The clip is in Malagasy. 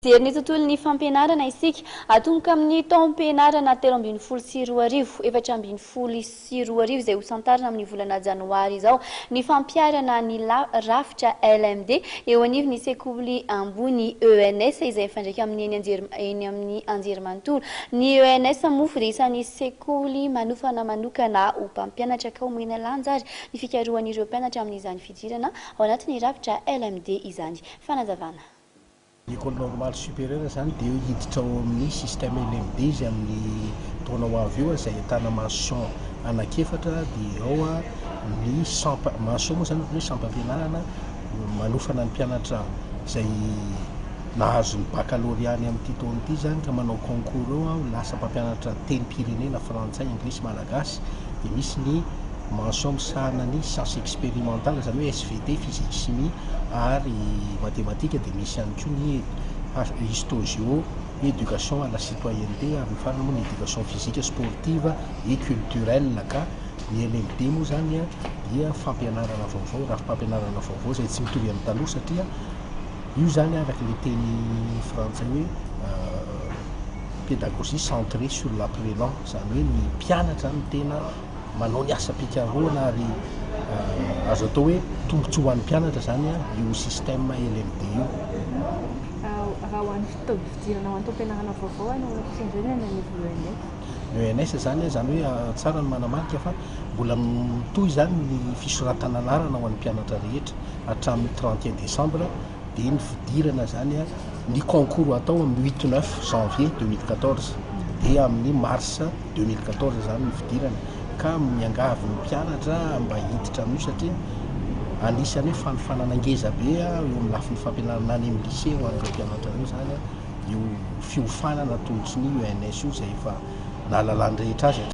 Jeriny tontolon'ny fampianarana isika atomboka amin'ny taom-pianarana 3 efatra izay hosantarina amin'ny volana janoary izao ny fampiharana ny rafitra LMD eo anivon'ny sekoly ambony ENS izay fandraika amin'ny eny amin'ny anjerimanontolo ny ENS mofo dia isan'ny sekoly manofana manokana ho mpampianatra ka omena lanja ary ny fikarohan'ireo mpianatra amin'izany fidirana ao anatin'ny rafitra LMD izany fanazavana. L'école normale supérieure zany dia hiditra ao amin'ny système LMD izy amin'ny taona ho avy eo izay ahitana mention anankiefatra dia ao ny mention moa zany hoe mpampianarana manofana ny mpianatra izay nahazo ny baccalauréat amin'ity taona ity zany ka manao concours ao lasa mpampianatra teny-pirenena frantsay, anglisy, malagasy dia misy ny mention misahana ny science expérimentale zany hoe SVT, physique, chimie ary mathématique dia misy ihany koa ny histo-géo, éducation à la citoyenneté ary ny farany moa ny éducation physique sportive et culturelle ka ny LMD moa zany dia fampianarana vaovao raha fampianarana vaovao izay tsy mitovy amin'ny taloha satria io zany araka le teny frantsay hoe pédagogie centrée sur l'apprenant zany hoe ny mpianatra ny tena manao ny asa-pikarohana ary azo atao hoe tombontsoa ho an'ny mpianatra zany io système LMD io. Raha ho an'ny fitaovam-pidirana ho an'ny taom-pianarana vaovao no fiandrenana ny ENS zany hoe tsara ny manamarika fa mbola mitohy zany ny fisoratana anarana ho an'ny mpianatra rehetra hatramin'ny 31 décembre dia ny fidirana zany ny concours atao amin'ny 8-9 janvier 2014 dia amin'ny mars 2014 zany ny fidirana ka miangavy ny mpianatra mba hiditra amin'io satria anisan'ny hoe fanofanana ngeza be eo amin'ny lafin'ny fampianarana any amin'ny lycée ho an'ireo mpianatra io zany io fiofanana tongotsy ny ENS io izay efa nahalalan'ny rehetra azy.